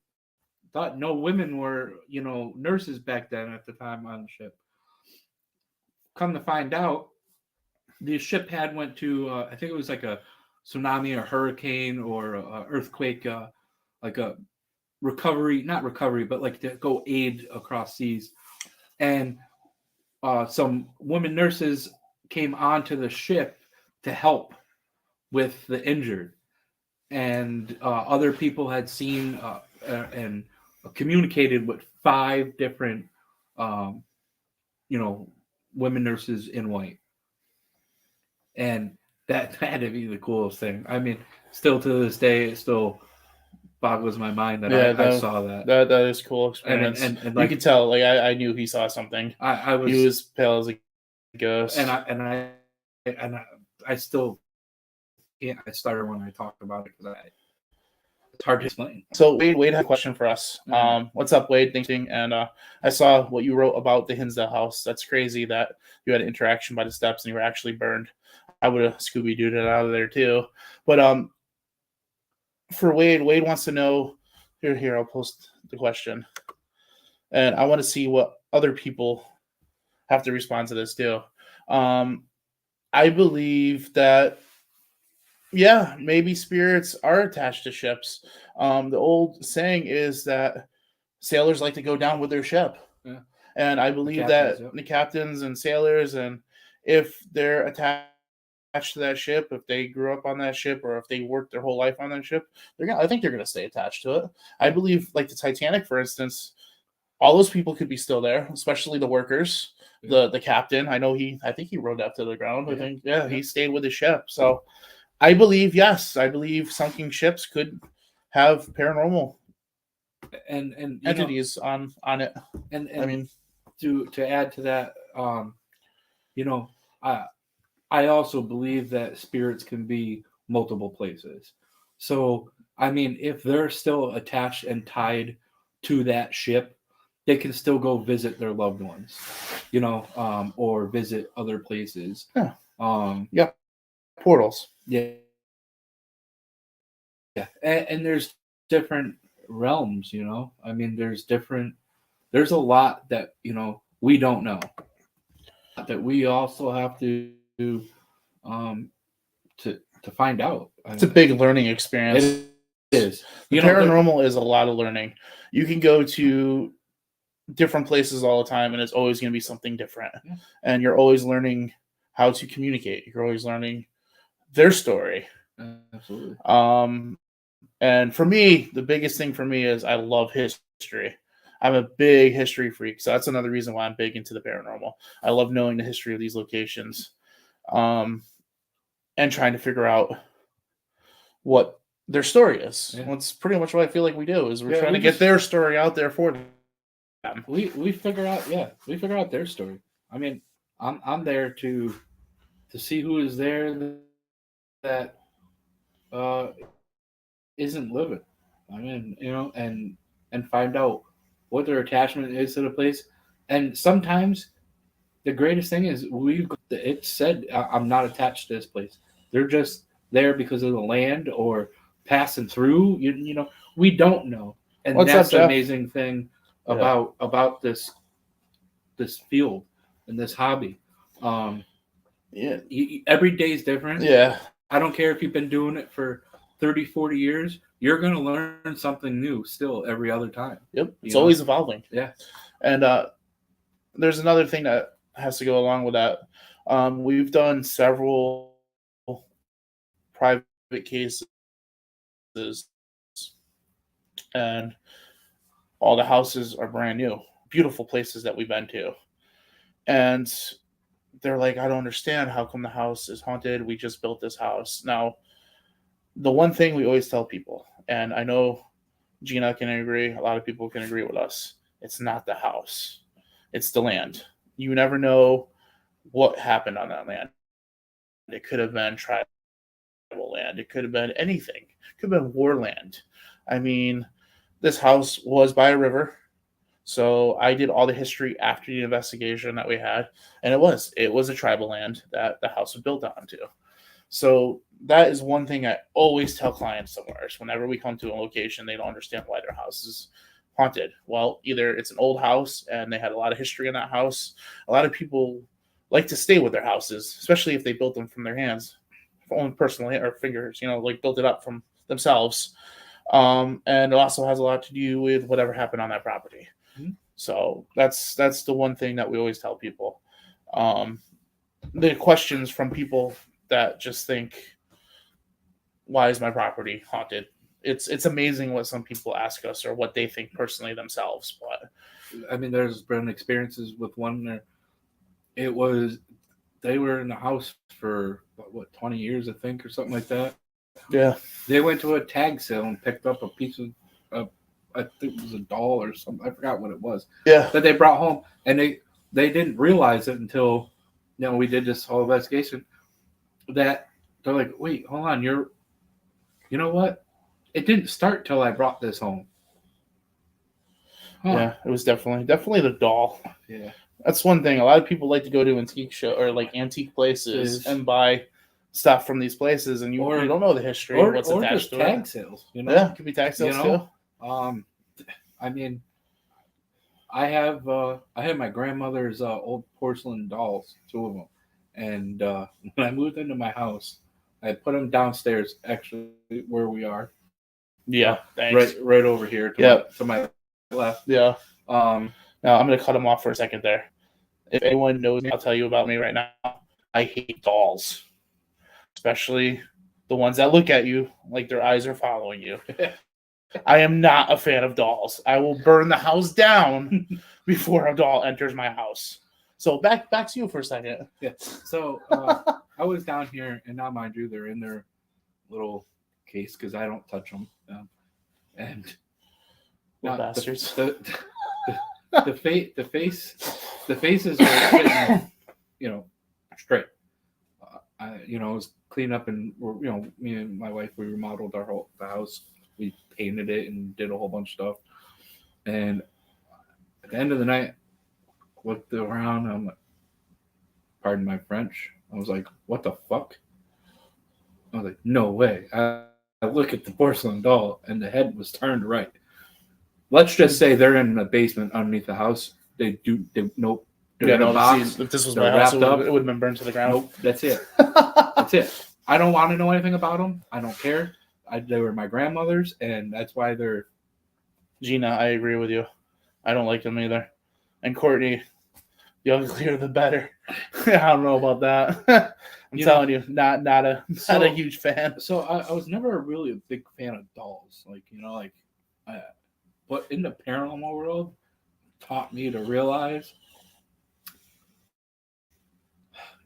Thought no women were, nurses back then at the time on the ship. Come to find out, the ship had went to, I think it was like a tsunami or hurricane or a earthquake, like a recovery, not recovery, but like to go aid across seas. And some women nurses came onto the ship to help with the injured. And other people had seen and communicated with 5 different, women nurses in white. And that had to be the coolest thing. I mean, still to this day, it still boggles my mind that I saw that. That is a cool experience. And you could tell, I knew he saw something. He was pale as a ghost. And I still can't. I started when I talked about it because it's hard to explain. So Wade had a question for us. What's up, Wade? Thanks. And I saw what you wrote about the Hinsdale house. That's crazy that you had an interaction by the steps and you were actually burned. I would have Scooby-Dooed it out of there too. But for Wade wants to know. Here, I'll post the question, and I want to see what other people have to respond to this too. I believe that, yeah, maybe spirits are attached to ships. The old saying is that sailors like to go down with their ship. Yeah. And I believe the captains and sailors, and if they're attached to that ship, if they grew up on that ship, or if they worked their whole life on that ship, I think they're gonna stay attached to it. I believe, like the Titanic, for instance, all those people could be still there, especially the workers. Yeah. The captain, I think he rode that to the ground. Yeah. He stayed with the ship. So I believe, yes, sunken ships could have paranormal and entities on it. And I mean, to add to that, I also believe that spirits can be multiple places. So, I mean, if they're still attached and tied to that ship, they can still go visit their loved ones, or visit other places. Yeah. Portals. Yeah. Yeah. And there's different realms, I mean, there's a lot that, we don't know, that we also have to find out. It's a big learning experience. It is. Paranormal is a lot of learning. You can go to different places all the time, and it's always going to be something different. Yeah. And you're always learning how to communicate. You're always learning their story. Absolutely. And for me, the biggest thing for me is I love history. I'm a big history freak, so that's another reason why I'm big into the paranormal. I love knowing the history of these locations, and trying to figure out what their story is. Yeah. That's pretty much what I feel like we do, is we're trying to get their story out there for them. We figure out their story. I mean, I'm there to see who is there that isn't living. I mean, and find out what their attachment is to the place. And sometimes the greatest thing is it said I'm not attached to this place. They're just there because of the land or passing through. We don't know, and What's up, that's the Jeff? amazing thing Yeah. about this field and this hobby. Yeah. Every day is different. Yeah. I don't care if you've been doing it for 30, 40 years. You're going to learn something new still every other time. Yep. It's always evolving. Yeah. And there's another thing that has to go along with that. We've done several private cases, and all the houses are brand new, beautiful places that we've been to. And they're like, I don't understand. How come the house is haunted? We just built this house. Now, the one thing we always tell people, and I know Gina can agree, a lot of people can agree with us, it's not the house, it's the land. You never know what happened on that land. It could have been tribal land, it could have been anything, it could have been war land. I mean, this house was by a river. So I did all the history after the investigation that we had, and it was a tribal land that the house was built onto. So that is one thing I always tell clients somewhere. Whenever we come to a location, they don't understand why their house is haunted. Well, either it's an old house and they had a lot of history in that house. A lot of people like to stay with their houses, especially if they built them from their hands, own personally or fingers. Like built it up from themselves. And it also has a lot to do with whatever happened on that property. So that's the one thing that we always tell people. The questions from people that just think, why is my property haunted? It's amazing what some people ask us or what they think personally themselves. But I mean, there's been experiences with one there. They were in the house for 20 years, I think, or something like that. Yeah. They went to a tag sale and picked up a piece of I think it was a doll or something. I forgot what it was. Yeah. That they brought home, and they didn't realize it until we did this whole investigation. That they're like, wait, hold on, you know what? It didn't start till I brought this home. Huh. Yeah, it was definitely the doll. Yeah, that's one thing. A lot of people like to go to antique show or like antique places and buy stuff from these places, and you don't know the history or what's attached to it. Tag sales, Yeah, it could be tag sales too. I mean, I have my grandmother's old porcelain dolls, 2 of them, and when I moved into my house, I put them downstairs, actually where we are. Yeah, thanks. Right over here to my left. Yeah. Now I'm gonna cut them off for a second there. If anyone knows me, I'll tell you about me right now. I hate dolls, especially the ones that look at you like their eyes are following you. I am not a fan of dolls. I will burn the house down before a doll enters my house. So back to you for a second. Yeah. So I was down here, and now mind you, they're in their little case because I don't touch them. And now bastards. The faces are sitting, straight. I was cleaning up, and me and my wife, we remodeled the house. We painted it and did a whole bunch of stuff. And at the end of the night, looked around. I'm like, pardon my French. I was like, what the fuck? I was like, no way. I look at the porcelain doll, and the head was turned right. Let's just say they're in the basement underneath the house. Nope. Yeah, no, if this was my house, it would have been burned to the ground. Nope, that's it. That's it. I don't want to know anything about them. I don't care. They were my grandmother's, and that's why they're... Gina, I agree with you. I don't like them either. And Courtney, the uglier the better. I don't know about that. I'm telling you, not a huge fan. So I was never really a big fan of dolls. But in the paranormal world, taught me to realize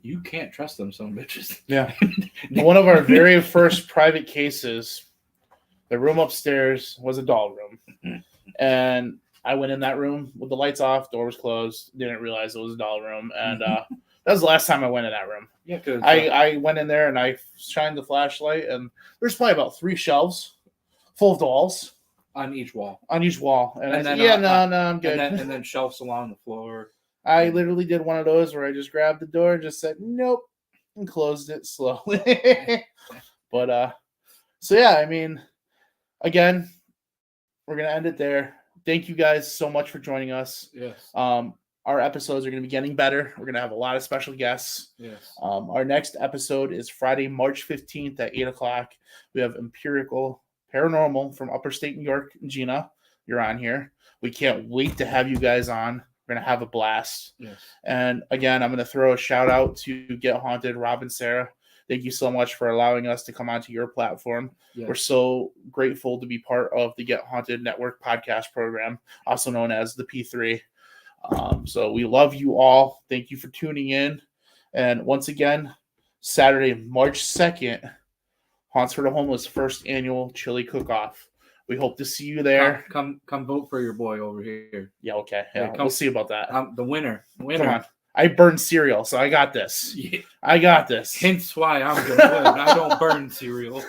you can't trust them, some bitches. Yeah. One of our very first private cases, the room upstairs was a doll room. And I went in that room with the lights off, door was closed, didn't realize it was a doll room. And that was the last time I went in that room. Yeah, because I went in there and I shined the flashlight, and there's probably about 3 shelves full of dolls. on each wall. On each wall. And I said, I'm good. And then shelves along the floor. I literally did one of those where I just grabbed the door and just said, nope, and closed it slowly. But, so yeah, I mean, again, we're going to end it there. Thank you guys so much for joining us. Yes. Our episodes are going to be getting better. We're going to have a lot of special guests. Yes. Our next episode is Friday, March 15th at 8 o'clock. We have Empirical Paranormal from Upper State New York. Gina, you're on here. We can't wait to have you guys on. We're going to have a blast. Yes. And again, I'm going to throw a shout out to Get Haunted, Rob and Sarah. Thank you so much for allowing us to come onto your platform. Yes. We're so grateful to be part of the Get Haunted Network podcast program, also known as the P3. So we love you all. Thank you for tuning in. And once again, Saturday, March 2nd, Haunts for the Homeless first annual chili cook-off. We hope to see you there. Come vote for your boy over here. Yeah, okay. Yeah, we'll see about that. The winner. Come on. I burn cereal, so I got this. Yeah. I got this. Hence why I'm going to win. I don't burn cereal.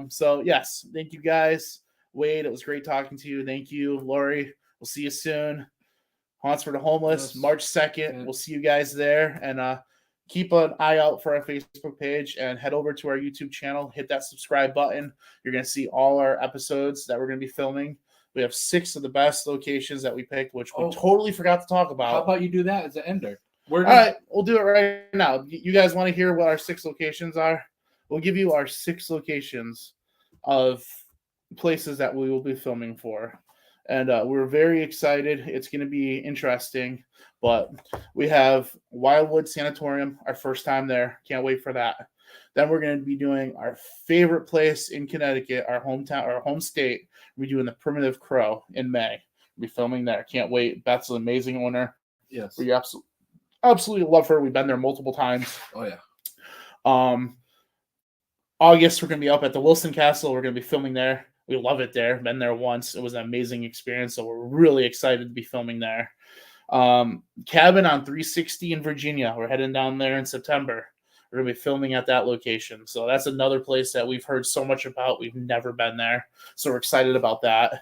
So, yes. Thank you, guys. Wade, it was great talking to you. Thank you, Lori. We'll see you soon. Haunts for the Homeless, March 2nd. We'll see you guys there. And keep an eye out for our Facebook page and head over to our YouTube channel. Hit that subscribe button. You're going to see all our episodes that we're going to be filming. We have 6 of the best locations that we picked, which we totally forgot to talk about. How about you do that as an ender? All right, we'll do it right now. You guys want to hear what our 6 locations are? We'll give you our 6 locations of places that we will be filming for. And we're very excited. It's going to be interesting. But we have Wildwood Sanatorium, our first time there. Can't wait for that. Then we're going to be doing our favorite place in Connecticut, our hometown, our home state. We're doing the Primitive Crow in May. We'll be filming there. Can't wait. Beth's an amazing owner. Yes. We absolutely love her. We've been there multiple times. Oh, yeah. August, we're going to be up at the Wilson Castle. We're going to be filming there. We love it there. Been there once. It was an amazing experience. So we're really excited to be filming there. Cabin on 360 in Virginia. We're heading down there in September. We're going to be filming at that location. So that's another place that we've heard so much about. We've never been there. So we're excited about that.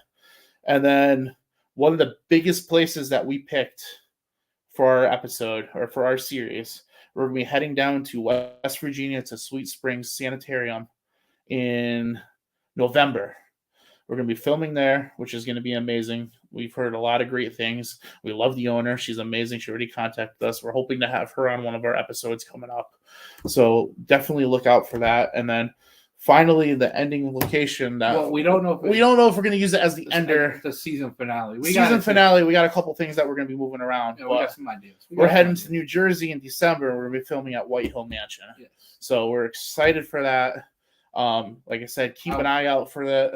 And then one of the biggest places that we picked for our episode or for our series, we're going to be heading down to West Virginia to Sweet Springs Sanitarium in November. We're going to be filming there, which is going to be amazing. We've heard a lot of great things. We love the owner. She's amazing. She already contacted us. We're hoping to have her on one of our episodes coming up. So definitely look out for that. And then finally, the ending location. We don't know. We don't know if we're going to use it as the ender. The season finale. We got a couple things that we're going to be moving around. Yeah, we got some ideas. We're heading to New Jersey in December. We're going to be filming at White Hill Mansion. Yes. So we're excited for that. Like I said, keep an eye out for that.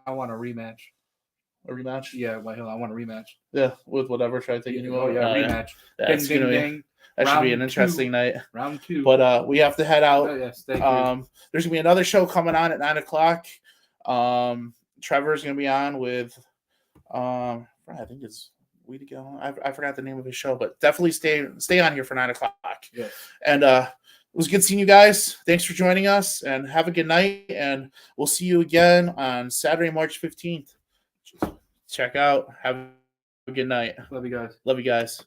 I want a rematch. A rematch? Yeah, White Hill. I want a rematch. Yeah, with whatever. Should I take you? Oh, yeah, rematch. That's going to be. That should be an interesting night. Round 2. But we have to head out. Oh, yes, thank you. There's going to be another show coming on at 9 o'clock. Trevor's going to be on with, I think it's Way to Go. I forgot the name of his show, but definitely stay on here for 9 o'clock. Yes. And it was good seeing you guys. Thanks for joining us, and have a good night. And we'll see you again on Saturday, March 15th. Check out. Have a good night. Love you guys. Love you guys.